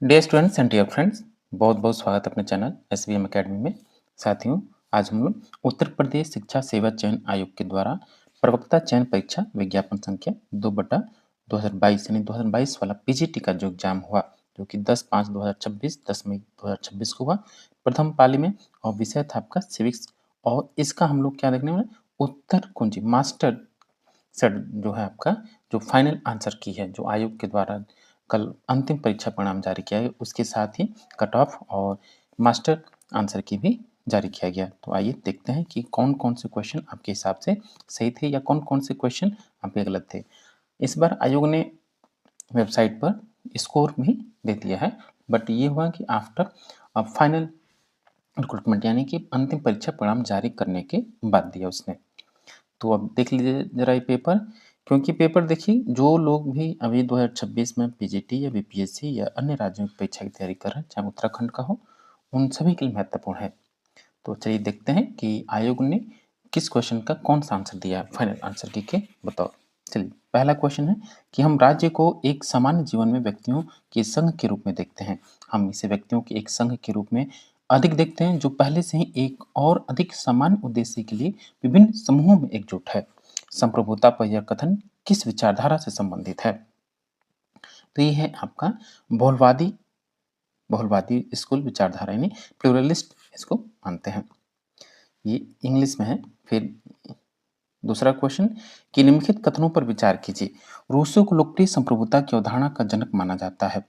Dear students and dear friends, बहुत बहुत स्वागत है अपने चैनल SVM अकेडमी में। साथियों, आज हम लोग उत्तर प्रदेश शिक्षा सेवा चयन आयोग के द्वारा प्रवक्ता चयन परीक्षा विज्ञापन संख्या 2/2022 यानी 2022 वाला पीजीटी का जो एग्जाम हुआ, जो कि 10/5/2026 10 मई 2026 को हुआ प्रथम पाली में, और विषय था आपका सिविक्स। और इसका हम लोग क्या देखने वाले, उत्तर कुंजी मास्टर सेट जो है आपका, जो फाइनल आंसर की है, जो आयोग के द्वारा कल अंतिम परीक्षा परिणाम जारी किया है, उसके साथ ही कट ऑफ और मास्टर आंसर की भी जारी किया गया। तो आइए देखते हैं कि कौन कौन से क्वेश्चन आपके हिसाब से सही थे या कौन कौन से क्वेश्चन आपके गलत थे। इस बार आयोग ने वेबसाइट पर स्कोर भी दे दिया है, बट ये हुआ कि आफ्टर फाइनल रिक्रूटमेंट यानी कि अंतिम परीक्षा परिणाम जारी करने के बाद दिया उसने। तो अब देख लीजिए जरा ये पेपर, क्योंकि पेपर देखिए, जो लोग भी अभी 2026 में पीजीटी या बीपीएससी या अन्य राज्यों की परीक्षा की तैयारी कर रहे हैं, चाहे उत्तराखंड का हो, उन सभी के लिए महत्वपूर्ण है। तो चलिए देखते हैं कि आयोग ने किस क्वेश्चन का कौन सा आंसर दिया है फाइनल आंसर की के बताओ। चलिए पहला क्वेश्चन है कि हम राज्य को एक सामान्य जीवन में व्यक्तियों के संघ के रूप में देखते हैं। हम इसे व्यक्तियों के एक संघ के रूप में अधिक देखते हैं, जो पहले से ही एक और अधिक सामान्य उद्देश्य के लिए विभिन्न समूहों में एकजुट है। संप्रभुता पर यह कथन किस विचारधारा से संबंधित है? तो ये है आपका बहुलवादी बहुलवादी स्कूल विचारधारा, यानी प्लूरलिस्ट इसको मानते हैं। ये इंग्लिश में है। फिर दूसरा क्वेश्चन कि निम्नलिखित कथनों पर विचार कीजिए। रूसो को लोकप्रिय संप्रभुता की अवधारणा का जनक माना जाता है।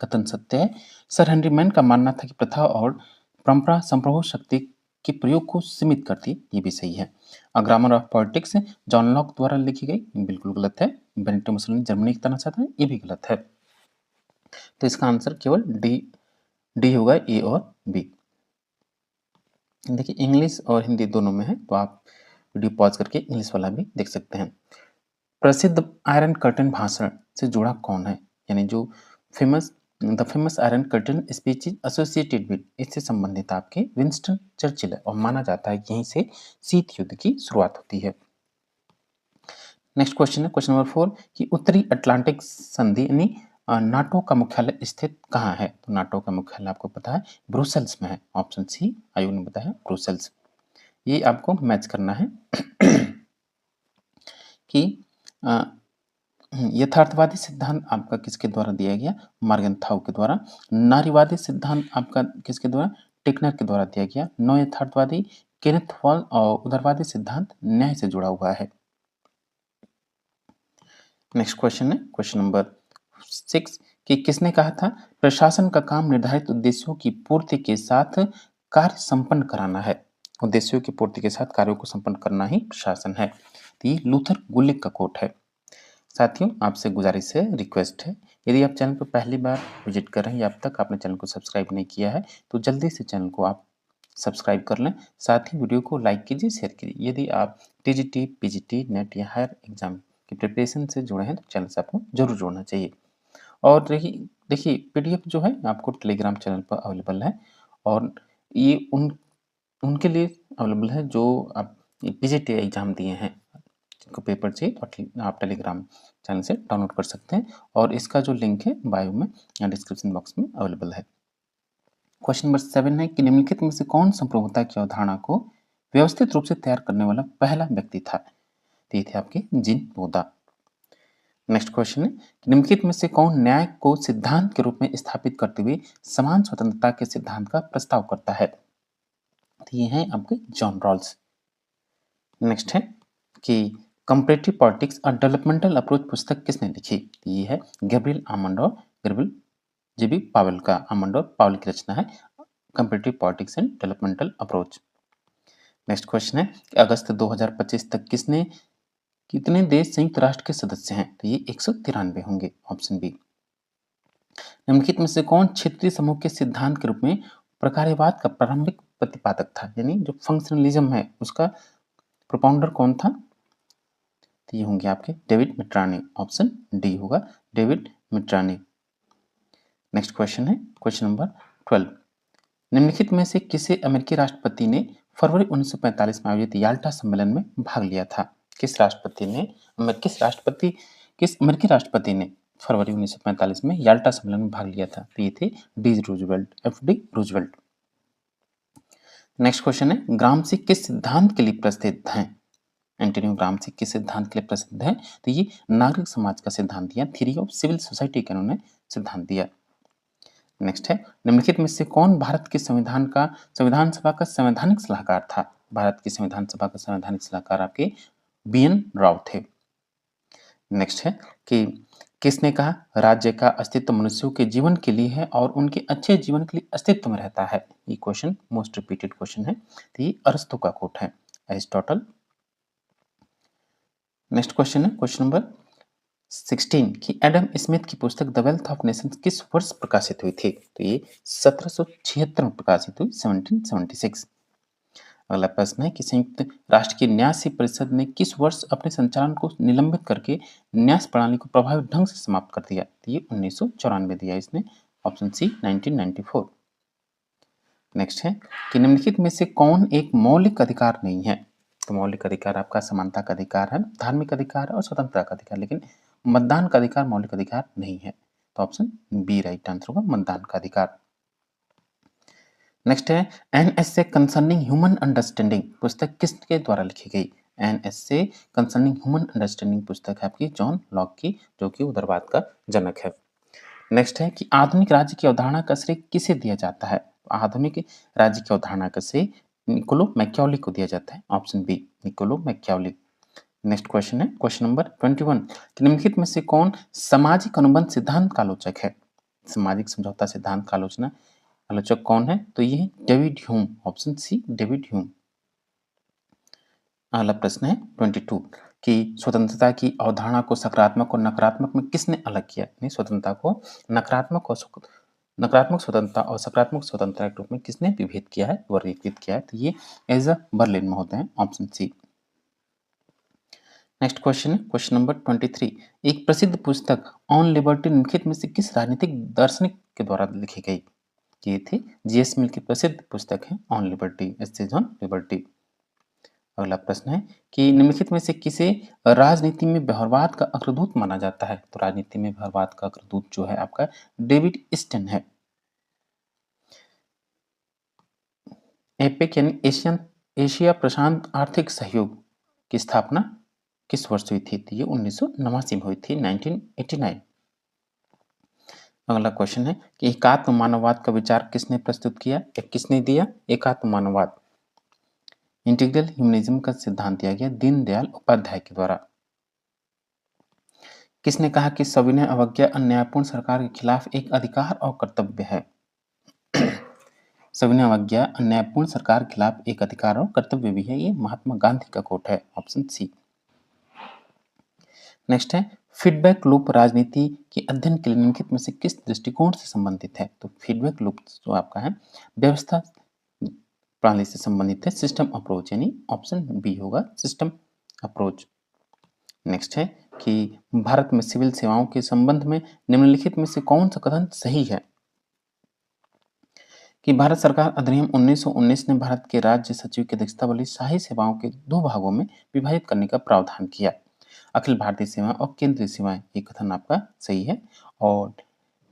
कथन सत्य है। सर हेनरी मैन का मानना था कि प्रथा और परंपरा संप्रभु शक्ति के प्रयोग को सीमित करती है, ये भी सही है। A grammar of politics John Locke द्वारा लिखी गई, बिल्कुल गलत है। बेनिटो मुसोलिनी जर्मनी की तरह चाहता है, ये भी गलत है। तो इसका आंसर केवल डी होगा, ए और बी। देखिए इंग्लिश और हिंदी दोनों में है, तो आप वीडियो पॉज करके इंग्लिश वाला भी देख सकते हैं। प्रसिद्ध आयरन कर्टन भाषण से जुड़ा कौन है, यानी जो the famous iron curtain speech is associated with, इससे संबंधित आपके विंस्टन चर्चिल है, और माना जाता है कि यहीं से शीत युद्ध की शुरुआत होती है। नेक्स्ट क्वेश्चन है क्वेश्चन नंबर 4 कि उत्तरी अटलांटिक संधि यानी नाटो का मुख्यालय स्थित कहाँ है? तो नाटो का मुख्यालय आपको पता है ब्रुसेल्स में है। ऑप्शन सी आयोग ने बताया ब्रुसेल्स। ये आपको मैच करना है कि यथार्थवादी सिद्धांत आपका किसके द्वारा दिया गया? मार्गेनथाउ के द्वारा। नारीवादी सिद्धांत आपका किसके द्वारा? टिकनर के द्वारा दिया गया। नव यथार्थवादी केनेथ हॉल, और उदारवादी सिद्धांत न्याय से जुड़ा हुआ है। नेक्स्ट क्वेश्चन है क्वेश्चन नंबर 6 कि किसने कहा था प्रशासन का काम निर्धारित उद्देश्यों की पूर्ति के साथ कार्य संपन्न कराना है? उद्देश्यों की पूर्ति के साथ कार्यों को संपन्न करना ही प्रशासन है। तो ये लूथर गुलिक का कोट है। साथियों, आपसे गुजारिश है, रिक्वेस्ट है, यदि आप चैनल पर पहली बार विजिट कर रहे हैं या अब तक आपने चैनल को सब्सक्राइब नहीं किया है, तो जल्दी से चैनल को आप सब्सक्राइब कर लें। साथ ही वीडियो को लाइक कीजिए, शेयर कीजिए। यदि आप टीजीटी, पीजीटी, नेट या हायर एग्जाम की प्रिपरेशन से जुड़े हैं, तो चैनल से आपको जरूर जुड़ना चाहिए। और देखिए पीडीएफ जो है आपको टेलीग्राम चैनल पर अवेलेबल है, और ये उनके लिए अवेलेबल है जो आप पीजीटी एग्जाम दिए हैं, जिनको पेपर चाहिए, तो आप टेलीग्राम चैनल से डाउनलोड कर सकते हैं, और इसका जो लिंक है बायो में या डिस्क्रिप्शन बॉक्स में अवेलेबल है। क्वेश्चन नंबर 7 है कि निम्नलिखित में से कौन संप्रभुता की अवधारणा को व्यवस्थित रूप से तैयार करने वाला पहला व्यक्ति था? तो ये थे आपके जिन बोदा। नेक्स्ट क्वेश्चन है कि निम्नलिखित में से कौन न्याय को सिद्धांत के रूप में स्थापित करते हुए समान स्वतंत्रता के सिद्धांत का प्रस्ताव करता है? तो ये हैं आपके जॉन रॉल्स। नेक्स्ट है कि कंपैरेटिव पॉलिटिक्स और डेवलपमेंटल अप्रोच पुस्तक किसने लिखी? ये है गैब्रियल आमंड और गैब्रियल जीबी पावेल का। आमंड और पावेल की रचना है comparative politics and developmental approach. Next question है कि अगस्त 2025 तक कितने देश संयुक्त राष्ट्र के सदस्य हैं? तो ये 193 होंगे। Option B. निम्नलिखित में से कौन क्षेत्रीय समूह के सिद्धांत के रूप में प्रकार्यवाद का प्रारंभिक प्रतिपादक था, यानी जो फंक्शनलिज्म है उसका प्रोपाउंडर कौन था? तो ये होंगे आपके डेविड मिट्रानी। ऑप्शन डी होगा, डेविड मिट्रानी। नेक्स्ट क्वेश्चन है क्वेश्चन नंबर 12। निम्नलिखित में से किसे अमेरिकी राष्ट्रपति ने फरवरी 1945 में आयोजित याल्टा सम्मेलन में भाग लिया था? किस अमेरिकी राष्ट्रपति ने फरवरी 1945 में याल्टा सम्मेलन में भाग लिया था। तो ये थे D Roosevelt, FD. Roosevelt. Next question है, ग्रामसी किस सिद्धांत के लिए प्रसिद्ध हैं? एंटोनियो ग्रामसी किस सिद्धांत के लिए प्रसिद्ध है? तो ये नागरिक समाज का सिद्धांत दिया, थ्योरी ऑफ सिविल सोसाइटी का उन्होंने सिद्धांत दिया। नेक्स्ट है, निम्नलिखित में से कौन भारत के संविधान सभा का संवैधानिक सलाहकार था? भारत की संविधान सभा का संवैधानिक सलाहकार आपके बी.एन. राव थे। नेक्स्ट है कि किसने कहा राज्य का अस्तित्व मनुष्यों के जीवन के लिए है और उनके अच्छे जीवन के लिए अस्तित्व में रहता है? ये क्वेश्चन मोस्ट रिपीटेड क्वेश्चन है, तो ये अरस्तु का कोट है, एरिस्टोटल। नेक्स्ट क्वेश्चन है क्वेश्चन नंबर 16 कि एडम स्मिथ की पुस्तक द वेल्थ ऑफ नेशंस किस वर्ष प्रकाशित हुई थी? तो ये 1776 में प्रकाशित हुई, 1776। अगला प्रश्न है कि संयुक्त राष्ट्र की न्यास परिषद ने किस वर्ष अपने संचालन को निलंबित करके न्यास प्रणाली को प्रभावी ढंग से समाप्त कर दिया? तो ये 1994 दिया इसने, ऑप्शन सी 1994। नेक्स्ट है कि निम्नलिखित में से कौन एक मौलिक अधिकार नहीं है? तो मौलिक अधिकार आपका समानता का अधिकार है, धार्मिक अधिकार और स्वतंत्रता का अधिकार, लेकिन मतदान का अधिकार मौलिक अधिकार नहीं है। तो ऑप्शन बी राइट आंसर होगा, मतदान का अधिकार। नेक्स्ट है, एनएसए कंसर्निंग ह्यूमन अंडरस्टैंडिंग पुस्तक किसके द्वारा लिखी गई? एनएसए कंसर्निंग ह्यूमन अंडरस्टैंडिंग पुस्तक है आपकी जॉन लॉक की, जो कि उदारवाद का जनक है। नेक्स्ट है कि आधुनिक राज्य की अवधारणा का श्रेय किसे दिया जाता है? आधुनिक राज्य की अवधारणा का श्रेय निकोलो मैकियावली को दिया जाता है, option B Niccolo Machiavelli. Next question है क्वेश्चन नंबर 21 कि निम्नलिखित में से कौन सामाजिक अनुबंध सिद्धांत का आलोचक है? सामाजिक समझौता सिद्धांत का आलोचक कौन है? तो ये है David Hume, option C David Hume. अगला प्रश्न है 22 कि स्वतंत्रता की अवधारणा को सकारात्मक और नकारात्मक में किसने अलग किया? नहीं, स्वतंत्रता को नकारात्मक स्वतंत्रता और सकारात्मक स्वतंत्रता के रूप में किसने विभेद किया है, वर्गीकृत किया है? तो ये एज बर्लिन महोदय हैं, ऑप्शन सी। नेक्स्ट क्वेश्चन है क्वेश्चन नंबर 23 एक प्रसिद्ध पुस्तक ऑन लिबर्टी निम्नलिखित में से किस राजनीतिक दार्शनिक के द्वारा लिखी गई? ये थी जीएस मिल की प्रसिद्ध पुस्तक है on liberty, essays on liberty. अगला प्रश्न है कि निम्नलिखित में से किसे राजनीति में व्यवहारवाद का अग्रदूत माना जाता है? तो राजनीति में व्यवहारवाद का अग्रदूत जो है आपका डेविड ईस्टन है। एपेक यानी एशिया प्रशांत आर्थिक सहयोग की स्थापना किस वर्ष हुई थी? तो ये 1989 में हुई थी, 1989। अगला क्वेश्चन है कि एकात्म मानववाद का विचार किसने प्रस्तुत किया या किसने दिया? एकात्म मानववाद इंटीग्रल ह्यूमनिज्म का सिद्धांत दिया गया दीनदयाल उपाध्याय के द्वारा। किसने कहा कि सविनय अवज्ञा अन्यायपूर्ण सरकार के खिलाफ एक अधिकार और कर्तव्य है? सविनय अवज्ञा अन्यायपूर्ण सरकार के खिलाफ एक अधिकार और कर्तव्य भी है, ये महात्मा गांधी का कोट है, ऑप्शन सी। नेक्स्ट है फीडबैक लूप राजनीति के अध्ययन के लिए निम्नलिखित में से किस दृष्टिकोण से संबंधित है? तो फीडबैक लूप जो आपका है व्यवस्था प्रणाली से संबंधित है, सिस्टम अप्रोच, यानी ऑप्शन बी होगा सिस्टम अप्रोच। नेक्स्ट है कि भारत में सिविल सेवाओं के संबंध में निम्नलिखित में से कौन सा कथन सही है? कि भारत सरकार अधिनियम 1919 ने भारत के राज्य सचिव की अध्यक्षता वाली शाही सेवाओं के दो भागों में विभाजित करने का प्रावधान किया, अखिल भारतीय सेवाएं और केंद्रीय सेवाएं। ये कथन आपका सही है। और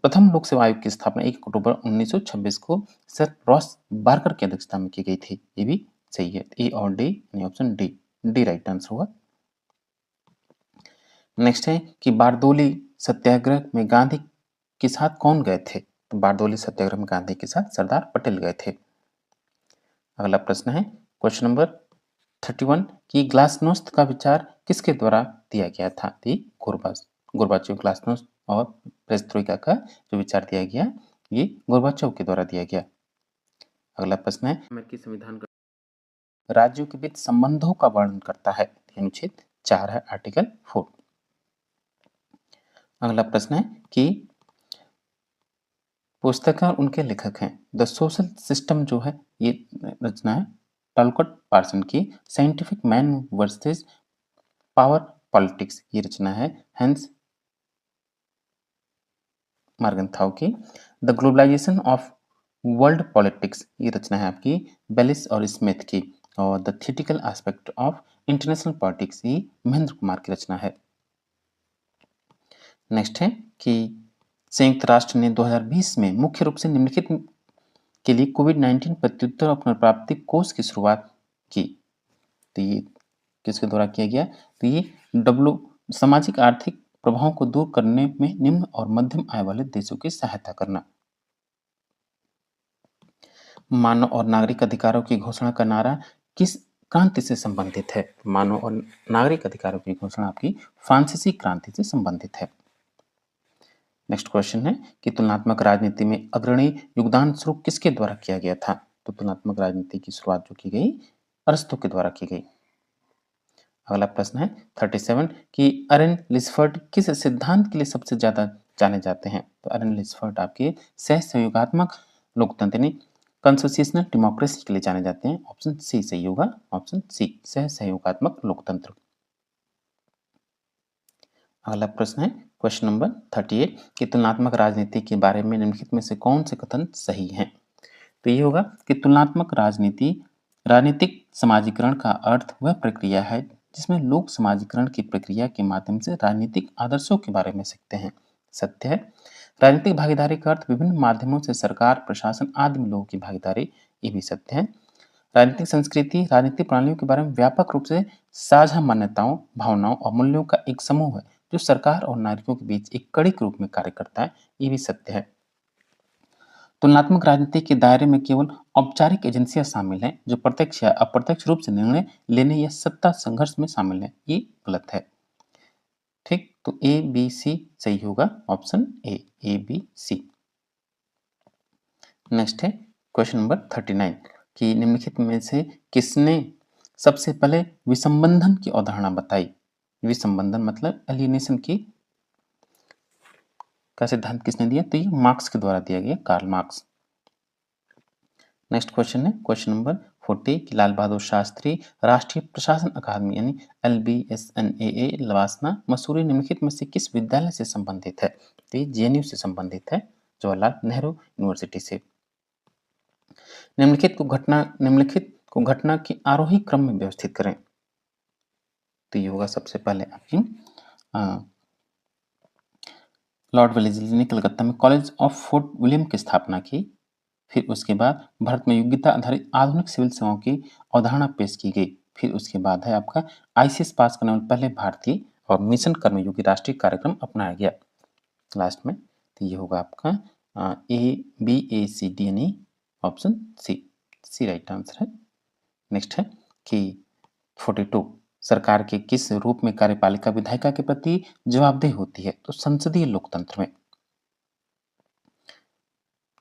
प्रथम लोक सेवा आयोग की स्थापना 1 अक्टूबर 1926 को सर रॉस बार्कर की अध्यक्षता में की गई थी, ये भी सही है। ए और डी यानी option D, D right answer होगा। नेक्स्ट है कि बारदोली सत्याग्रह में गांधी के साथ कौन गए थे? तो बारदोली सत्याग्रह में गांधी के साथ सरदार पटेल गए थे। अगला प्रश्न है क्वेश्चन नंबर 31 कि ग्लासनोस्त का विचार किसके द्वारा दिया गया था? गोर्बाचेव ग्लासनोस्त और पेरेस्ट्रोइका का जो विचार दिया गया ये गोर्बाचेव के द्वारा दिया गया। अगला प्रश्न है अमेरिकी संविधान राज्यों के बीच संबंधों का वर्णन करता है, अनुच्छेद 4 है, आर्टिकल 4। अगला प्रश्न है कि पुस्तक और उनके लेखक हैं। द सोशल सिस्टम जो है ये रचना है टॉलकॉट पार्सन की। Scientific man versus power politics ये रचना है हेंस मार्गनथाउ की। The globalisation of world politics ये रचना है आपकी बेलिस और स्मिथ की। और the theoretical aspect of international politics ये महेंद्र कुमार की रचना है। नेक्स्ट है कि संयुक्त राष्ट्र ने 2020 में मुख्य रूप से निम्नलिखित के लिए कोविड-19 प्रत्युत्तर और पुनर्प्राप्ति कोष की शुरुआत की। तो ये किसके द्वारा किया गया? तो ये डब्ल्यू सामाजिक आर्थिक प्रभावों को दूर करने में निम्न और मध्यम आय वाले देशों की सहायता करना। मानव और नागरिक अधिकारों की घोषणा का नारा किस क्रांति से संबंधित है? मानव और नागरिक अधिकारों की घोषणा आपकी फ्रांसीसी क्रांति से संबंधित है। नेक्स्ट क्वेश्चन है कि तुलनात्मक राजनीति में अग्रणी योगदान शुरू किसके द्वारा किया गया था? तो तुलनात्मक राजनीति की शुरुआत जो की गई अरस्तु के द्वारा की गई। अगला प्रश्न है 37 कि अरेन लिस्फर्ड किस सिद्धांत के लिए सबसे ज्यादा जाने जाते हैं? तो अरेन लिस्फर्ड आपके सहयोगात्मक लोकतंत्र यानी कंसोसिएशनल डेमोक्रेसी के लिए जाने जाते हैं। ऑप्शन सी सही होगा, ऑप्शन सी सहयोगात्मक लोकतंत्र। अगला प्रश्न है क्वेश्चन नंबर 38 कि तुलनात्मक राजनीति के बारे में निम्नलिखित में से कौन से कथन सही हैं? तो ये होगा कि तुलनात्मक राजनीति राजनीतिक समाजीकरण का अर्थ वह प्रक्रिया है जिसमें लोग समाजीकरण की प्रक्रिया के माध्यम से राजनीतिक आदर्शों के बारे में सीखते हैं। सत्य है। राजनीतिक भागीदारी का अर्थ विभिन्न माध्यमों से सरकार, प्रशासन आदि में लोगों की भागीदारी, ये भी सत्य है। राजनीतिक संस्कृति राजनीतिक प्रणालियों के बारे में व्यापक रूप से साझा मान्यताओं, भावनाओं और मूल्यों का एक समूह है जो सरकार और नागरिकों के बीच एक कड़ी के रूप में कार्य करता है, ये भी सत्य है। तुलनात्मक राजनीति के दायरे में केवल औपचारिक एजेंसियां शामिल हैं जो प्रत्यक्ष या अप्रत्यक्ष रूप से निर्णय लेने या सत्ता संघर्ष में शामिल हैं, ये गलत है। ठीक, तो ए बी सी सही होगा, option A B C. Next है क्वेश्चन नंबर 39 कि निम्नलिखित में से किसने सबसे पहले विसंबंधन की अवधारणा बताई? विसंबंधन मतलब एलियनेशन की का सिद्धांत किसने दिया? तो ये मार्क्स के द्वारा दिया गया, कार्ल मार्क्स। नेक्स्ट क्वेश्चन है क्वेश्चन नंबर 40 कि लाल बहादुर शास्त्री राष्ट्रीय प्रशासन अकादमी यानी LBSNAA लवासना मसूरी निम्नलिखित में से किस विद्यालय से संबंधित है? तो ये JNU से संबंधित है, जवाहरलाल नेहरू यूनिवर्सिटी से। निम्नलिखित को घटना के आरोही क्रम में व्यवस्थित करें। तो ये होगा सबसे पहले आपकी लॉर्ड वेलेस्ली ने कलकत्ता में कॉलेज ऑफ फोर्ट विलियम की स्थापना की। फिर उसके बाद भारत में योग्यता आधारित आधुनिक सिविल सेवाओं की अवधारणा पेश की गई। फिर उसके बाद है आपका ICS पास करने वाले पहले भारतीय और मिशन कर्मयोगी राष्ट्रीय कार्यक्रम अपनाया गया लास्ट में। तो ये होगा आपका ABACD यानी ऑप्शन सी राइट आंसर है। नेक्स्ट है कि 42 सरकार के किस रूप में कार्यपालिका विधायिका के प्रति जवाबदेह होती है? तो संसदीय लोकतंत्र में।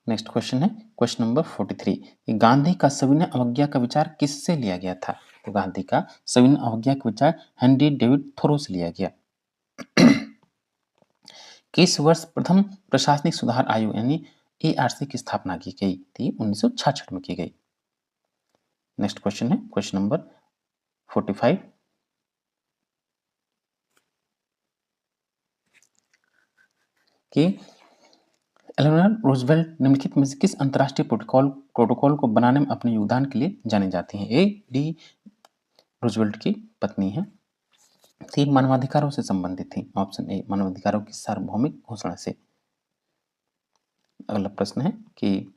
नेक्स्ट क्वेश्चन है क्वेश्चन नंबर 43 गांधी का सविनय अवज्ञा का विचार किससे लिया गया था? तो गांधी का सविनय अवज्ञा का विचार हेनरी डेविड थोरो से लिया गया। किस वर्ष प्रथम प्रशासनिक सुधार आयोग यानी ARC की स्थापना की गई थी? 1966 में की गई। नेक्स्ट क्वेश्चन है क्वेश्चन नंबर 45 कि एलेनोर रूजवेल्ट निम्नलिखित में से किस अंतर्राष्ट्रीय प्रोटोकॉल को बनाने में अपने योगदान के लिए जानी जाती हैं? AD रूजवेल्ट की पत्नी है। थी मानवाधिकारों से संबंधित थी, ऑप्शन ए मानवाधिकारों की सार्वभौमिक घोषणा से। अगला प्रश्न है कि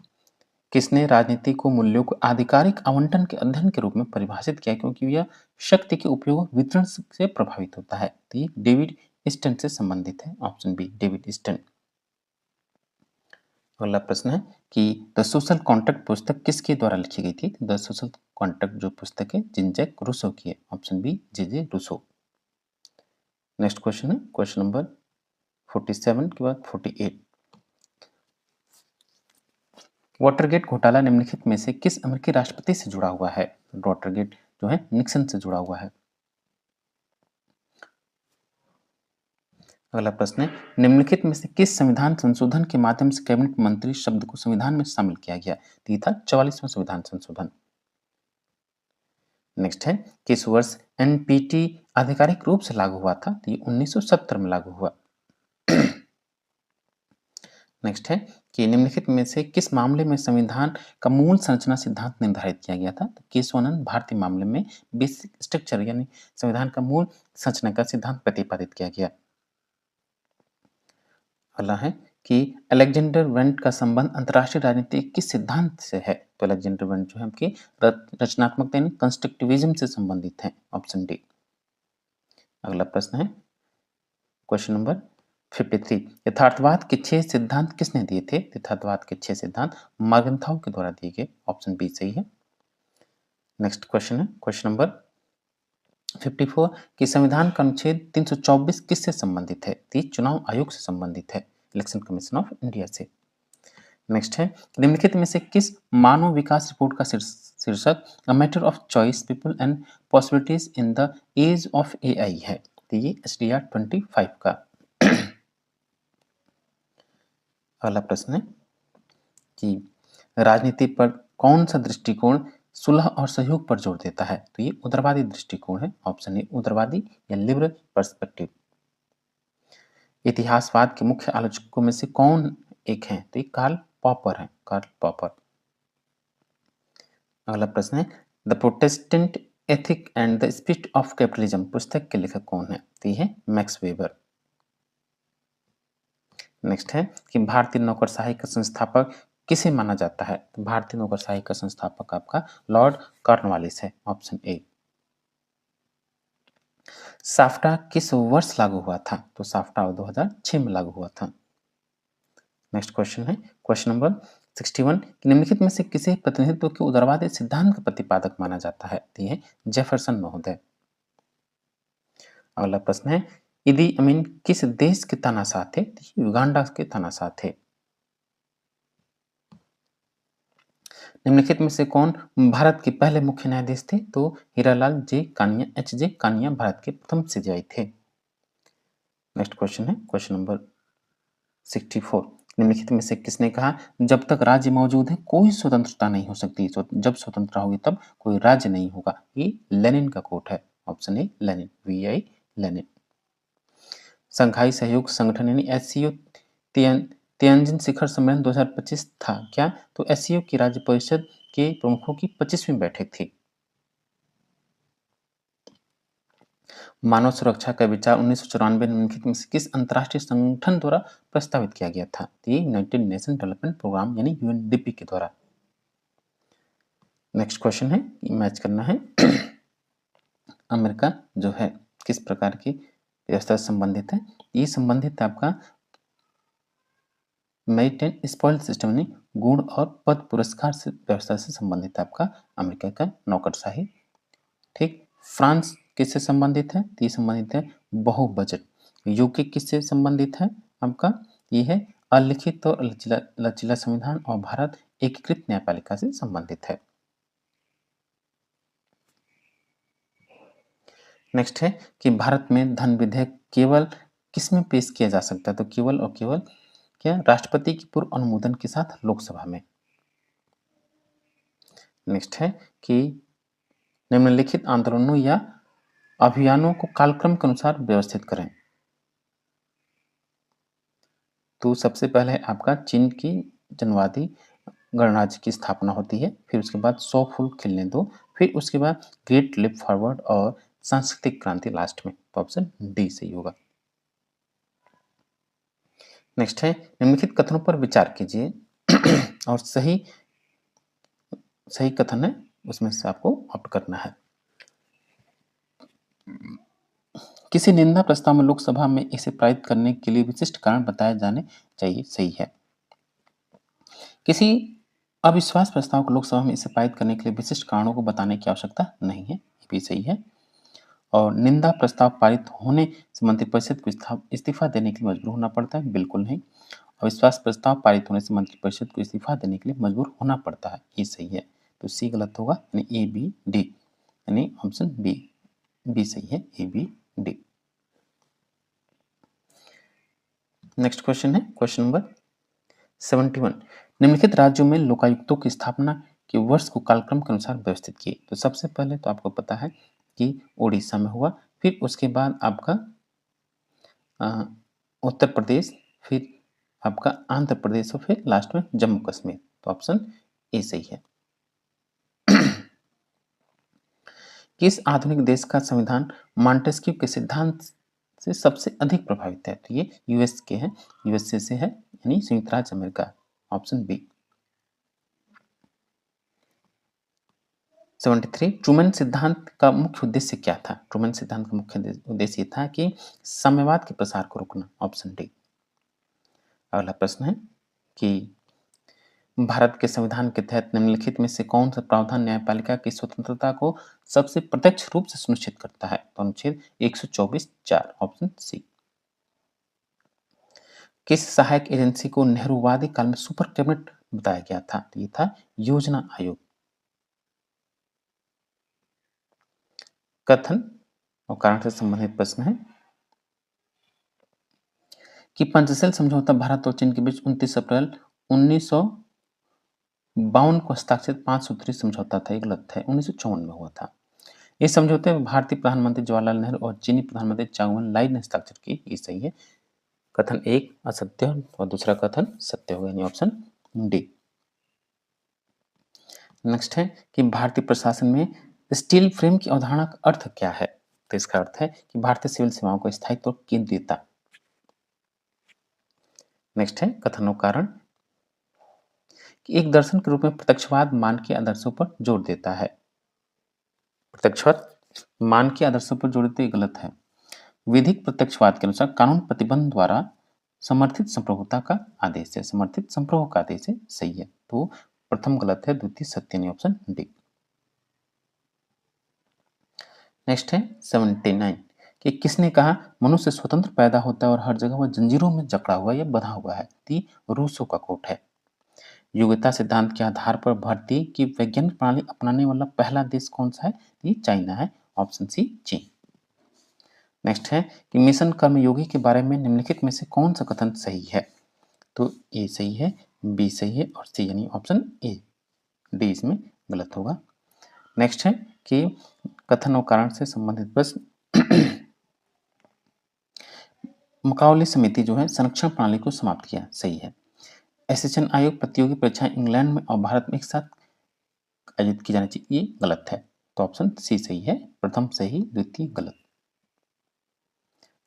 किसने राजनीति को मूल्यों को आधिकारिक आवंटन के अध्ययन के रूप में परिभाषित किया क्योंकि यह शक्ति के उपयोग वितरण से प्रभावित होता है? तो ये डेविड ईस्टन से संबंधित है, ऑप्शन बी डेविड ईस्टन। अगला प्रश्न है कि द सोशल कॉन्ट्रैक्ट पुस्तक किसके द्वारा लिखी गई थी? द सोशल कॉन्ट्रैक्ट जो पुस्तक है जीन जैक रूसो की है, option B J Rousseau. Next question है क्वेश्चन नंबर 47 के बाद 48 वाटरगेट घोटाला निम्नलिखित में से किस अमेरिकी राष्ट्रपति से जुड़ा हुआ है? वाटरगेट जो है निक्सन से जुड़ा हुआ है। अगला प्रश्न है निम्नलिखित में से किस संविधान संशोधन के माध्यम से कैबिनेट मंत्री शब्द को संविधान में शामिल किया गया? तो ये था 44वां संविधान संशोधन। नेक्स्ट है किस वर्ष NPT आधिकारिक रूप से लागू हुआ था? तो ये 1970 में लागू हुआ। नेक्स्ट है कि निम्नलिखित में से किस मामले में संविधान का मूल संरचना सिद्धांत निर्धारित किया गया था? तो केशवानंद भारतीय मामले में बेसिक स्ट्रक्चर यानी संविधान का मूल संरचना का सिद्धांत प्रतिपादित किया गया। अगला है कि अलेक्जेंडर वेंट का संबंध अंतर्राष्ट्रीय राजनीति के किस सिद्धांत से है? तो अलेक्जेंडर वेंट जो है आपकी रचनात्मकता यानी कंस्ट्रक्टिविज्म से संबंधित है, ऑप्शन डी। अगला प्रश्न है क्वेश्चन नंबर 53, यथार्थवाद के 6 सिद्धांत किसने दिए थे? यथार्थवाद के 6 सिद्धांत मॉर्गनथाउ के द्वारा दिए गए, ऑप्शन बी सही है। नेक्स्ट क्वेश्चन है क्वेश्चन नंबर 54 कि संविधान का अनुच्छेद 324 किससे संबंधित है? तो ये चुनाव आयोग से संबंधित है, इलेक्शन कमीशन ऑफ इंडिया से। नेक्स्ट है निम्नलिखित में से किस मानव विकास रिपोर्ट का शीर्षक a matter of choice people and possibilities in the age of AI है? तो ये SDR 25 का। अगला प्रश्न है कि राजनीति पर कौन सा दृष्टिकोण सुलह और सहयोग पर जोर देता है? तो ये उदारवादी दृष्टिकोण है, ऑप्शन ए उदारवादी या लिबरल पर्सपेक्टिव। इतिहासवाद के मुख्य आलोचकों में से कौन एक है? तो ये कार्ल पॉपर है, कार्ल पॉपर। अगला प्रश्न है the Protestant ethic and the spirit of capitalism पुस्तक के लेखक कौन है? तो ये है मैक्स वेबर। नेक्स्ट है कि भारतीय नौकरशाही का संस्थापक किसे माना जाता है? तो भारतीय नौकरशाही का संस्थापक आपका लॉर्ड कॉर्नवालिस है, ऑप्शन ए। साफ्टा किस वर्ष लागू हुआ था? तो साफ्टा 2006 में लागू हुआ था। नेक्स्ट क्वेश्चन है क्वेश्चन नंबर 61 कि निम्नलिखित में से किसे प्रतिनिधित्व के उदारवादी सिद्धांत का प्रतिपादक माना जाता है? तो ये जेफरसन महोदय। अगला प्रश्न है इदी अमीन किस देश के तानाशाह थे? तो युगांडा के तानाशाह थे। निम्नलिखित में से कौन भारत के पहले मुख्य न्यायाधीश थे? तो हीरालाल जे कानिया, HJ कानिया भारत के प्रथम CJI थे। नेक्स्ट क्वेश्चन है क्वेश्चन नंबर 64 निम्नलिखित में से किसने कहा जब तक राज्य मौजूद है कोई स्वतंत्रता नहीं हो सकती, जब स्वतंत्रता होगी तब कोई राज्य नहीं होगा? ये लेनिन का कोट है, option A Lenin, VI Lenin. Shanghai सहयोग संगठन यानी SCO तियानजिन शिखर सम्मेलन 2025 था क्या? तो SCO की राज्य परिषद के प्रमुखों की 25वीं बैठक थी। मानव सुरक्षा का विचार 1994 निम्नलिखित में से किस अंतर्राष्ट्रीय संगठन द्वारा प्रस्तावित किया गया था? तो ये यूनाइटेड नेशन डेवलपमेंट प्रोग्राम यानी UNDP के द्वारा। नेक्स्ट क्वेश्चन है मैच करना है अमेरिका जो है किस प्रकार की व्यवस्था से संबंधित है? ये संबंधित है आपका मेरिट एंड स्पॉइल सिस्टम यानी गुण और पद पुरस्कार से व्यवस्था से संबंधित है आपका अमेरिका का नौकरशाही। ठीक, फ्रांस किससे संबंधित है? तो ये संबंधित है बहु बजट। यूके किससे संबंधित है आपका? ये है अलिखित और लचीला संविधान और भारत एकीकृत न्यायपालिका से संबंधित है। नेक्स्ट है कि भारत में धन विधेयक केवल किसमें पेश किया जा सकता है? तो केवल और केवल क्या राष्ट्रपति की पूर्व अनुमोदन के साथ लोकसभा में। नेक्स्ट है कि निम्नलिखित आंदोलनों या अभियानों को कालक्रम के अनुसार व्यवस्थित करें। तो सबसे पहले आपका चीन की जनवादी गणराज्य की स्थापना होती है, फिर उसके बाद 100 फूल खिलने दो, फिर उसके बाद ग्रेट लिप फॉरवर्ड और सांस्कृतिक क्रांति लास्ट में। तो ऑप्शन डी सही होगा। नेक्स्ट है निम्नलिखित कथनों पर विचार कीजिए और सही कथन है उसमें से आपको ऑप्ट करना है। किसी निंदा प्रस्ताव में लोकसभा में इसे पारित करने के लिए विशिष्ट कारण बताए जाने चाहिए, सही है। किसी अविश्वास प्रस्ताव को लोकसभा में इसे पारित करने के लिए विशिष्ट कारणों को बताने की आवश्यकता नहीं है, ये भी सही है। और निंदा प्रस्ताव पारित होने से मंत्रिपरिषद को इस्तीफा देने के लिए मजबूर होना पड़ता है, बिल्कुल नहीं। अविश्वास प्रस्ताव पारित होने से मंत्रिपरिषद को इस्तीफा देने के लिए मजबूर होना पड़ता है, ये सही है। तो सी गलत होगा यानी ABD यानी ऑप्शन बी सही है, ABD। नेक्स्ट क्वेश्चन है क्वेश्चन नंबर 71 निम्नलिखित राज्यों में लोकायुक्तों की स्थापना के वर्ष को कालक्रम के अनुसार व्यवस्थित किए। तो सबसे पहले तो आपको पता है कि उड़ीसा में हुआ, फिर उसके बाद आपका उत्तर प्रदेश, फिर आपका आंध्र प्रदेश और फिर लास्ट में जम्मू कश्मीर। तो ऑप्शन ए सही है। किस आधुनिक देश का संविधान मॉन्टेस्क्यू के सिद्धांत से सबसे अधिक प्रभावित है? तो ये यूएस के हैं, यूएसए से है, यानी संयुक्त राज्य अमेरिका, ऑप्शन बी। 73 ट्रूमैन सिद्धांत का मुख्य उद्देश्य क्या था? ट्रूमैन सिद्धांत का मुख्य उद्देश्य ये था कि साम्यवाद के प्रसार को रोकना, ऑप्शन डी। अगला प्रश्न है कि भारत के संविधान के तहत निम्नलिखित में से कौन सा प्रावधान न्यायपालिका की स्वतंत्रता को सबसे प्रत्यक्ष रूप से सुनिश्चित करता है? तो अनुच्छेद 124(4), ऑप्शन सी। किस सहायक एजेंसी को नेहरूवादी काल में सुपर कैबिनेट बताया गया था? तो ये था योजना आयोग। कथन और कारण से संबंधित प्रश्न है कि पंचशील समझौता भारत और चीन के बीच 29 अप्रैल 1952 को हस्ताक्षरित 5 सूत्रीय समझौता था। ये गलत है, 1954 में हुआ था। इस समझौते में भारतीय प्रधानमंत्री जवाहरलाल नेहरू और चीनी प्रधानमंत्री चाउ एन लाई ने हस्ताक्षर किए। ये सही है। कथन एक असत्य और दूसरा कथन सत्य होगा, यानी ऑप्शन डी। नेक्स्ट है कि भारतीय प्रशासन में स्टील फ्रेम की अवधारणा का अर्थ क्या है? तो इसका अर्थ है कि भारतीय सिविल सेवाओं को स्थायित्व और केंद्रीयता। नेक्स्ट है कथन और कारण कि एक दर्शन के रूप में प्रत्यक्षवाद मानकीय आदर्शों पर जोर देता है। प्रत्यक्षवाद मानकीय आदर्शों पर जोर देते गलत है। विधिक प्रत्यक्षवाद के अनुसार कानून प्रतिबंध द्वारा समर्थित संप्रभुता का आदेश है, समर्थित संप्रभु का आदेश है, सही है। तो प्रथम गलत है, द्वितीय सत्य नहीं, ऑप्शन डी। नेक्स्ट है 79 कि किसने कहा मनुष्य स्वतंत्र पैदा होता है और हर जगह वह जंजीरों में जकड़ा हुआ या बंधा हुआ है? ती रूसो का कोट है। योग्यता सिद्धांत के आधार पर भर्ती की वैज्ञानिक प्रणाली अपनाने वाला पहला देश कौन सा है? ये चाइना है, ऑप्शन सी चीन। नेक्स्ट है कि मिशन कर्मयोगी के बारे में निम्नलिखित में से कौन सा कथन सही है? तो ए सही है, बी सही है और सी यानी ऑप्शन ए, डी इसमें गलत होगा। नेक्स्ट है कि कथन और कारण से संबंधित प्रश्न मुकाबले समिति जो है संरक्षण प्रणाली को समाप्त किया, सही है। एसएसएन आयोग प्रतियोगी परीक्षाएं इंग्लैंड में और भारत में एक साथ आयोजित की जानी चाहिए, ये गलत है। तो ऑप्शन सी सही है, प्रथम सही, द्वितीय गलत।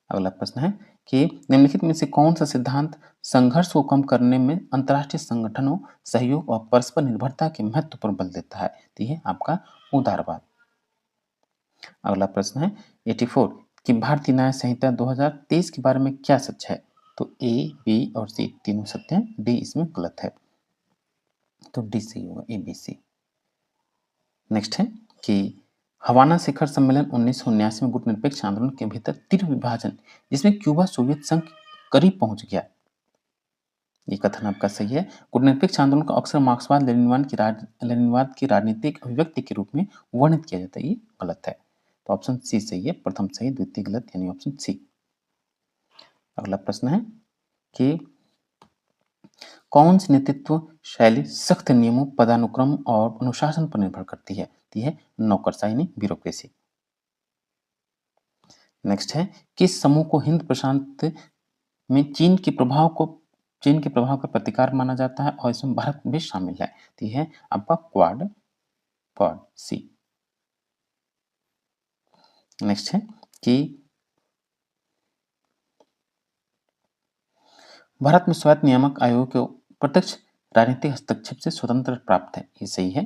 अगला प्रश्न है कि निम्नलिखित में से कौन सा सिद्धांत संघर्ष को कम करने में अंतर्राष्ट्रीय संगठनों, सहयोग और परस्पर निर्भरता के महत्व पर बल देता है? तो ये आपका उदारवाद। अगला प्रश्न है 84 कि भारतीय न्याय संहिता 2023 के बारे में क्या सच है? तो ए, बी और सी तीनों सत्य हैं, डी इसमें गलत है। तो डी सही होगा, ए, बी, सी। नेक्स्ट है कि हवाना शिखर सम्मेलन 1979 में गुटनिरपेक्ष आंदोलन के भीतर तीव्र विभाजन जिसमें क्यूबा सोवियत संघ करीब पहुंच गया, ये कथन आपका सही है। गुटनिरपेक्ष आंदोलन को अक्सर मार्क्सवाद लेनिनवाद की राजनीतिक अभिव्यक्ति के रूप में वर्णित किया जाता है, ये गलत है। तो ऑप्शन सी सही है, प्रथम सही, द्वितीय गलत, यानी ऑप्शन सी। अगला प्रश्न है कि कौन सी नेतृत्व शैली सख्त नियमों, पदानुक्रम और अनुशासन पर निर्भर करती है? यह है नौकरशाही, ब्यूरोक्रेसी। नेक्स्ट है किस समूह को हिंद प्रशांत में चीन के प्रभाव का प्रतिकार माना जाता है और इसमें भारत भी शामिल है? तो यह है आपका क्वाड, सी। नेक्स्ट है कि भारत में स्वायत्त नियामक आयोग को प्रत्यक्ष राजनीतिक हस्तक्षेप से स्वतंत्र प्राप्त है, ये सही है,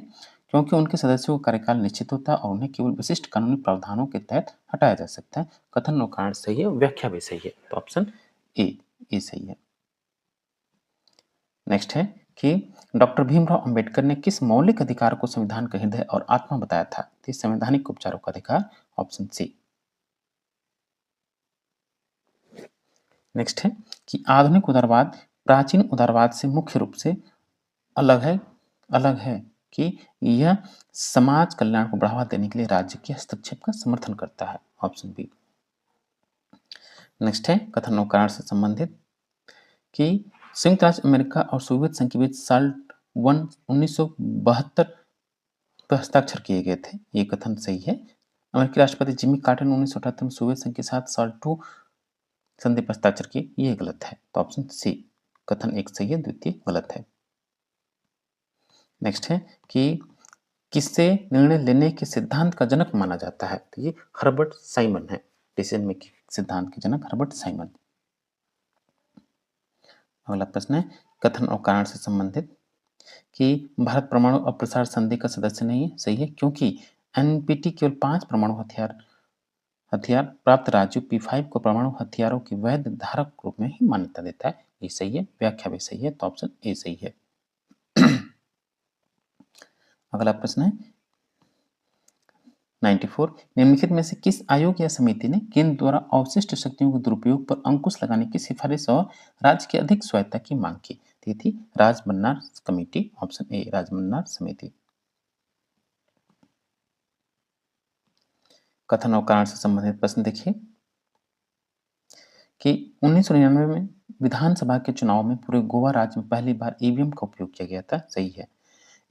क्योंकि उनके सदस्यों का कार्यकाल निश्चित होता है और उन्हें केवल विशिष्ट कानूनी प्रावधानों के तहत हटाया जा सकता है। कथन और कारण सही है, व्याख्या भी सही है, तो ऑप्शन ए सही है। नेक्स्ट है कि डॉक्टर भीमराव अंबेडकर ने किस मौलिक अधिकार को संविधान का हृदय और आत्मा बताया था? तो संवैधानिक उपचारों का अधिकार, ऑप्शन सी। नेक्स्ट है कि आधुनिक उदारवाद प्राचीन उदारवाद से मुख्य रूप से अलग है कि यह समाज कल्याण को बढ़ावा देने के लिए राज्य के हस्तक्षेप का समर्थन करता है, ऑप्शन बी। नेक्स्ट है कथन और कारण से संबंधित कि संयुक्त राज्य अमेरिका और सोवियत संघ के बीच साल्ट 1972 पर हस्ताक्षर किए गए थे, ये कथन सही है। अमेरिकी राष्ट्रपति जिमी कार्टर ने 1978 में सोवियत संघ के साथ साल्ट 2 संधि पर हस्ताक्षर किए, ये गलत है। तो ऑप्शन सी, कथन एक सही है, द्वितीय गलत है। नेक्स्ट है कि किससे निर्णय लेने के सिद्धांत का जनक माना जाता है? तो ये हर्बर्ट साइमन है, डिसीजन मेकिंग सिद्धांत के जनक हर्बर्ट साइमन। अगला प्रश्न है कथन और कारण से संबंधित कि भारत परमाणु अप्रसार संधि का सदस्य नहीं है। सही है, क्योंकि एनपीटी केवल 5 परमाणु हथियार हथियार प्राप्त राज्यों P5 को परमाणु हथियारों की वैध धारक के रूप में ही मान्यता देता है। ये सही है, व्याख्या भी सही है, तो ऑप्शन ए सही है। अगला प्रश्न है 94 निम्नलिखित में से किस आयोग या समिति ने केंद्र द्वारा अवशिष्ट शक्तियों के दुरुपयोग पर अंकुश लगाने की सिफारिश और राज्य की अधिक स्वायत्ता की मांग की? ये थी Rajamannar committee, option A Rajamannar समिति। कथन और कारण से संबंधित प्रश्न देखिए कि 1999 में विधानसभा के चुनाव में पूरे गोवा राज्य में पहली बार ईवीएम का उपयोग किया गया था। सही है।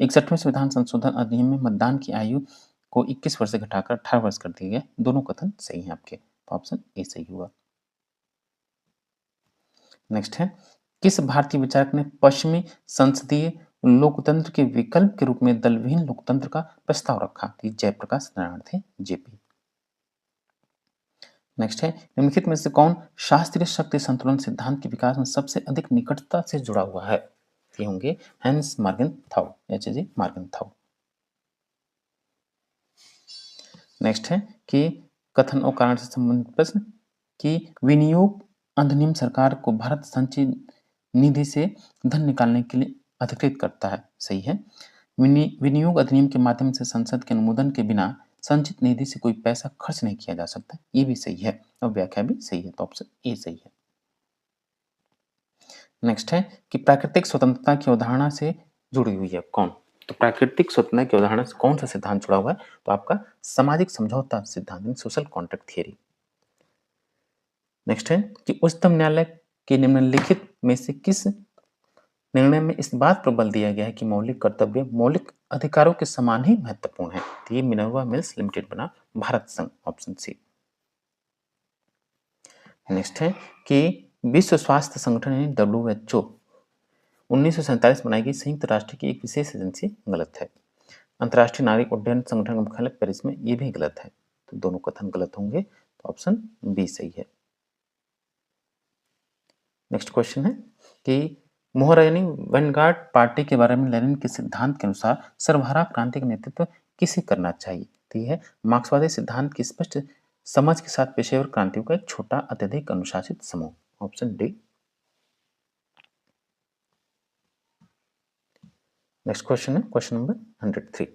61वें संविधान संशोधन अधिनियम में मतदान की आयु को 21 वर्ष से घटाकर 18 वर्ष कर दिया गया। दोनों कथन सही हैं आपके, तो ऑप्शन ए सही हुआ। नेक्स्ट है किस भारतीय विचारक ने पश्चिमी संसदीय लोकतंत्र के विकल्प के रूप में दलविहीन लोकतंत्र का प्रस्ताव रखा? जयप्रकाश नारायण थे, जेपी। नेक्स्ट है निम्नलिखित में से कौन शास्त्रीय शक्ति संतुलन सिद्धांत के विकास में सबसे अधिक निकटता से जुड़ा हुआ है? ये होंगे हैंस मार्गेनथाउ, एच.जी. मार्गेनथाउ। नेक्स्ट है कि कथन और कारण से संबंधित प्रश्न कि विनियोग अधिनियम सरकार को भारत संचय निधि से धन निकालने के लिए अधिकृत करता है। सही है। विनियोग अधिनियम के माध्यम से संसद के अनुमोदन के बिना संचित निधि से कोई पैसा खर्च नहीं किया जा सकता। ये भी सही है और व्याख्या भी सही है, तो ऑप्शन ए सही है। नेक्स्ट है कि प्राकृतिक स्वतंत्रता की अवधारणा से जुड़ी हुई है कौन? तो प्राकृतिक स्वतंत्रता की अवधारणा से कौन सा सिद्धांत जुड़ा हुआ है? तो आपका सामाजिक समझौता सिद्धांत, सोशल कॉन्ट्रैक्ट थियरी। नेक्स्ट है कि उच्चतम न्यायालय के निम्नलिखित में से किस निर्णय में इस बात पर बल दिया गया है कि मौलिक कर्तव्य मौलिक अधिकारों के समान ही महत्वपूर्ण है? तो ये मिनर्वा मिल्स लिमिटेड बना भारत संघ, ऑप्शन सी। नेक्स्ट है कि विश्व स्वास्थ्य संगठन यानी WHO 1947 बनाई गई संयुक्त राष्ट्र की एक विशेष एजेंसी गलत है। अंतर्राष्ट्रीय नागरिक उड्डयन संगठन का मुख्यालय पेरिस में, ये भी गलत है, तो दोनों कथन गलत होंगे, तो ऑप्शन बी सही है। नेक्स्ट क्वेश्चन है कि मोहर वैनगार्ड पार्टी के बारे में लेनिन के सिद्धांत के अनुसार सर्वहारा क्रांति का नेतृत्व किसे करना चाहिए? तो यह है मार्क्सवादी सिद्धांत की स्पष्ट समझ के साथ पेशेवर क्रांतियों का एक छोटा अत्यधिक अनुशासित समूह, ऑप्शन डी। नेक्स्ट क्वेश्चन है क्वेश्चन नंबर 103।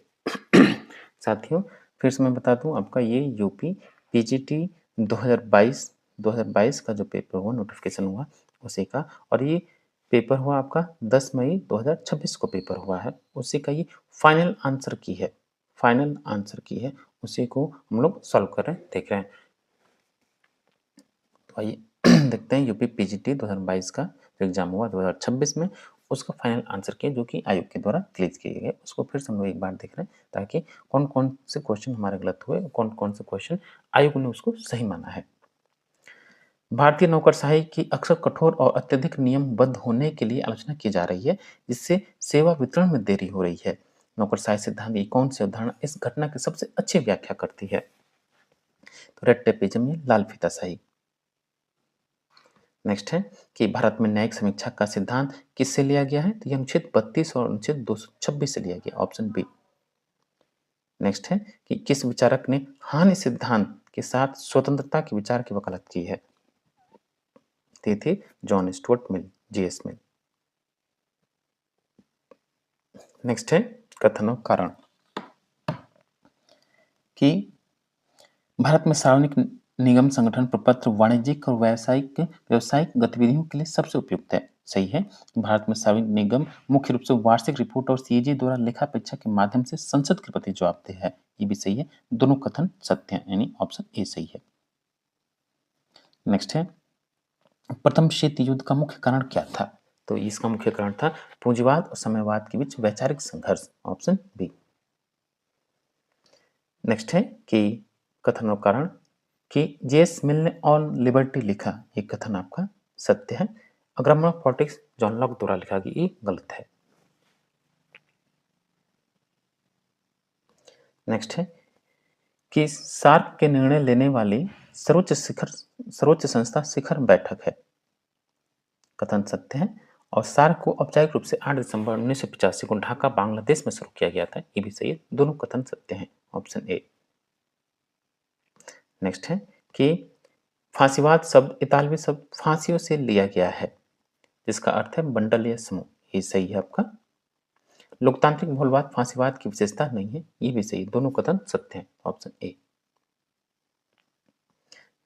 साथियों फिर से मैं बता दूं आपका ये यूपी पीजीटी 2022 का जो पेपर हुआ, नोटिफिकेशन हुआ उसी का, और ये पेपर हुआ आपका 10 मई 2026 को पेपर हुआ है, उसी का ये फाइनल आंसर की है, फाइनल आंसर की है, उसी को हम लोग सॉल्व कर रहे हैं, देख रहे हैं। तो आइए देखते हैं यूपी पीजीटी 2022 का जो एग्जाम हुआ 2026 में, उसका फाइनल आंसर किया जो कि आयोग के द्वारा रिलीज किए गए, उसको फिर से हम लोग एक बार देख रहे हैं ताकि कौन कौन से क्वेश्चन हमारे गलत हुए, कौन कौन से क्वेश्चन आयोग ने उसको सही माना है। भारतीय नौकरशाही की अक्सर कठोर और अत्यधिक नियमबद्ध होने के लिए आलोचना की जा रही है, जिससे सेवा वितरण में देरी हो रही है। नौकरशाही सिद्धांत की कौन सी अवधारणा इस घटना की सबसे अच्छी व्याख्या करती है? तो रेड टेपिज्म या लाल फीताशाही। नेक्स्ट है कि भारत में न्यायिक समीक्षा का सिद्धांत किससे लिया गया है? तो ये अनुच्छेद 32 और अनुच्छेद 226 से लिया गया, ऑप्शन बी। नेक्स्ट है कि किस विचारक ने हानि सिद्धांत के साथ स्वतंत्रता के विचार की वकालत की है? ते थे जॉन स्टुअर्ट मिल, जीएस मिल। नेक्स्ट है कथन और कारण कि भारत में सार्वजनिक निगम संगठन प्रपत्र वाणिज्यिक और व्यावसायिक गतिविधियों के लिए सबसे उपयुक्त है। सही है। भारत में सार्वजनिक निगम मुख्य रूप से वार्षिक रिपोर्ट और सीएजी द्वारा लेखा परीक्षा के माध्यम से संसद के प्रति जवाबदेह है। ये भी सही है, दोनों कथन सत्य हैं, यानी ऑप्शन ए सही है। नेक्स्ट है प्रथम शीत युद्ध का मुख्य कारण क्या था? तो इसका मुख्य कारण था पूंजीवाद और साम्यवाद के बीच वैचारिक संघर्ष, ऑप्शन बी। नेक्स्ट है कि कथन और कारण कि जेएस मिल ने ऑन लिबर्टी लिखा, ये कथन आपका सत्य है। Grammar of politics John Locke द्वारा लिखा गया, ये गलत है। नेक्स्ट है कि सार्क के निर्णय लेने वाली सर्वोच्च संस्था शिखर बैठक है। कथन सत्य है। और सार्क को औपचारिक रूप से 8 दिसंबर 1985 को ढाका बांग्लादेश में शुरू किया गया था। ये भी सही है, दोनों कथन सत्य हैं। Option A. नेक्स्ट है कि फांसीवाद शब्द इतालवी शब्द फांसियों से लिया गया है, जिसका अर्थ है बंडल या समूह। ये सही है आपका। लोकतांत्रिक बहुलवाद फांसीवाद की विशेषता नहीं है। ये भी सही, दोनों कथन सत्य हैं। Option A.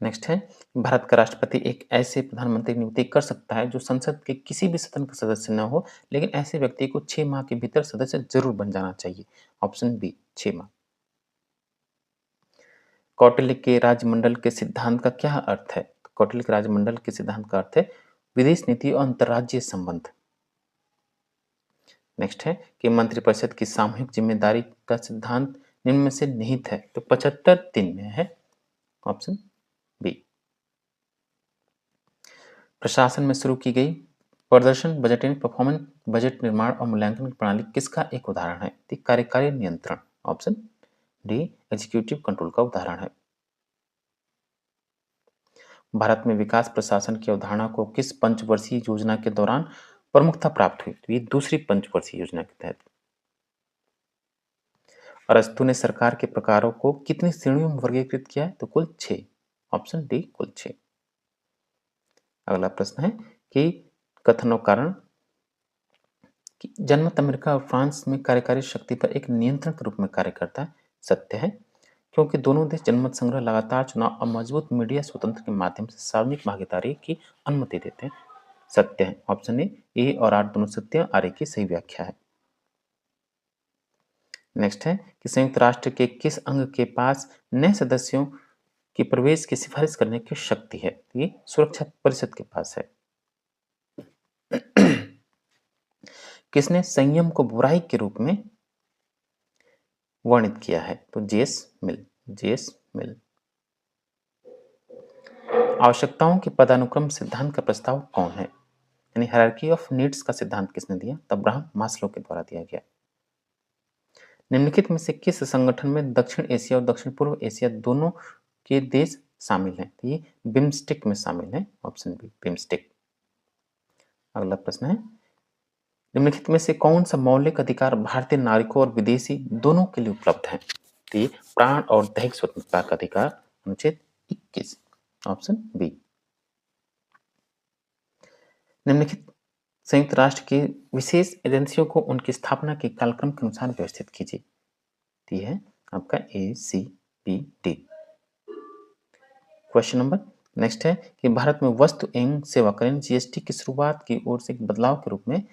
नेक्स्ट है, भारत का राष्ट्रपति एक ऐसे प्रधानमंत्री की नियुक्ति कर सकता है जो संसद के किसी भी सदन का सदस्य न हो, लेकिन ऐसे व्यक्ति को 6 माह के भीतर सदस्य जरूर बन जाना चाहिए। ऑप्शन बी, 6 माह। कौटिल्य के राजमंडल के सिद्धांत का क्या अर्थ है? तो कौटिल्य के राजमंडल के सिद्धांत का अर्थ है विदेश नीति और अंतर्राज्यीय संबंध। नेक्स्ट है कि मंत्रिपरिषद की सामूहिक जिम्मेदारी का सिद्धांत निम्न में से निहित है, तो 75(3) में है। Option B. प्रशासन में शुरू की गई प्रदर्शन बजटिंग परफॉर्मेंस बजट निर्माण और मूल्यांकन की प्रणाली किसका एक उदाहरण है? तो कार्यकारी नियंत्रण। ऑप्शन डी, एग्जीक्यूटिव कंट्रोल का उदाहरण है। भारत में विकास प्रशासन की अवधारणा को किस पंचवर्षीय योजना के दौरान प्रमुखता प्राप्त हुई? तो ये दूसरी पंचवर्षीय योजना के तहत। अरस्तु ने सरकार के प्रकारों को कितनी श्रेणियों में वर्गीकृत किया है? तो कुल 6। ऑप्शन डी, कुल 6। अगला प्रश्न है कि कथन और कारण कि जनमत अमेरिका और फ्रांस में कार्यकारी शक्ति पर एक नियंत्रण के रूप में कार्य करता है। सत्य है, क्योंकि दोनों देश जनमत संग्रह, लगातार चुनाव और मजबूत मीडिया स्वतंत्र के माध्यम से सार्वजनिक भागीदारी की अनुमति देते हैं। सत्य है। ऑप्शन ए और 8 दोनों सत्य, आर की सही व्याख्या है। नेक्स्ट है कि संयुक्त राष्ट्र के किस अंग के पास नए सदस्यों की प्रवेश की सिफारिश करने की शक्ति है? ये सुरक्षा परिषद के पास है। किसने संयम को बुराई के रूप में वर्णित किया है? तो जेस मिल। आवश्यकताओं के पदानुक्रम सिद्धांत का प्रस्ताव कौन है? यानी हायरार्की ऑफ नीड्स का सिद्धांत किसने दिया? तो अब्राहम मास्लो के द्वारा दिया गया। निम्नलिखित में से किस संगठन में दक्षिण एशिया और दक्षिण पूर्व एशिया दोनों के देश शामिल हैं? तो ये बिम्स्टेक में शामिल है। Option B, BIMSTEC. अगला प्रश्न है, निम्नलिखित में से कौन सा मौलिक अधिकार भारतीय नागरिकों और विदेशी दोनों के लिए उपलब्ध है? तो ये प्राण और दैहिक स्वतंत्रता का अधिकार, अनुच्छेद 21। Option B. निम्नलिखित संयुक्त राष्ट्र की विशेष एजेंसियों को उनकी स्थापना के कालक्रम के अनुसार व्यवस्थित कीजिए। ये है आपका ACPD। क्वेश्चन नंबर नेक्स्ट है कि भारत में वस्तु एवं सेवा कर जीएसटी की शुरुआत की ओर से एक बदलाव के रूप में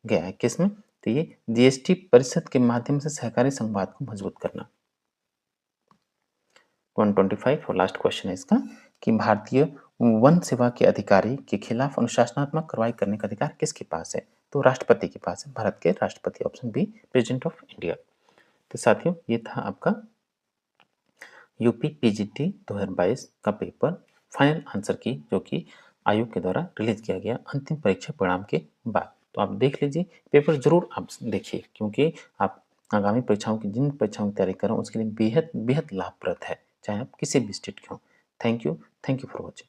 गया है। किसमें? तो ये जीएसटी परिषद के माध्यम से सहकारी संवाद को मजबूत करना। 125 और लास्ट क्वेश्चन है इसका कि भारतीय वन सेवा के अधिकारी के खिलाफ अनुशासनात्मक कार्रवाई करने का अधिकार किसके पास है? तो राष्ट्रपति के पास है, भारत के राष्ट्रपति। Option B, president of India. तो साथियों, ये था आपका यूपी पीजीटी 2022 का पेपर फाइनल आंसर की, जो कि आयोग के द्वारा रिलीज किया गया अंतिम परीक्षा परिणाम के बाद। तो आप देख लीजिए, पेपर जरूर आप देखिए, क्योंकि आप आगामी परीक्षाओं की जिन परीक्षाओं की तैयारी कर रहे हो उसके लिए बेहद बेहद लाभप्रद है, चाहे आप किसी भी स्टेट के हों। Thank you for watching.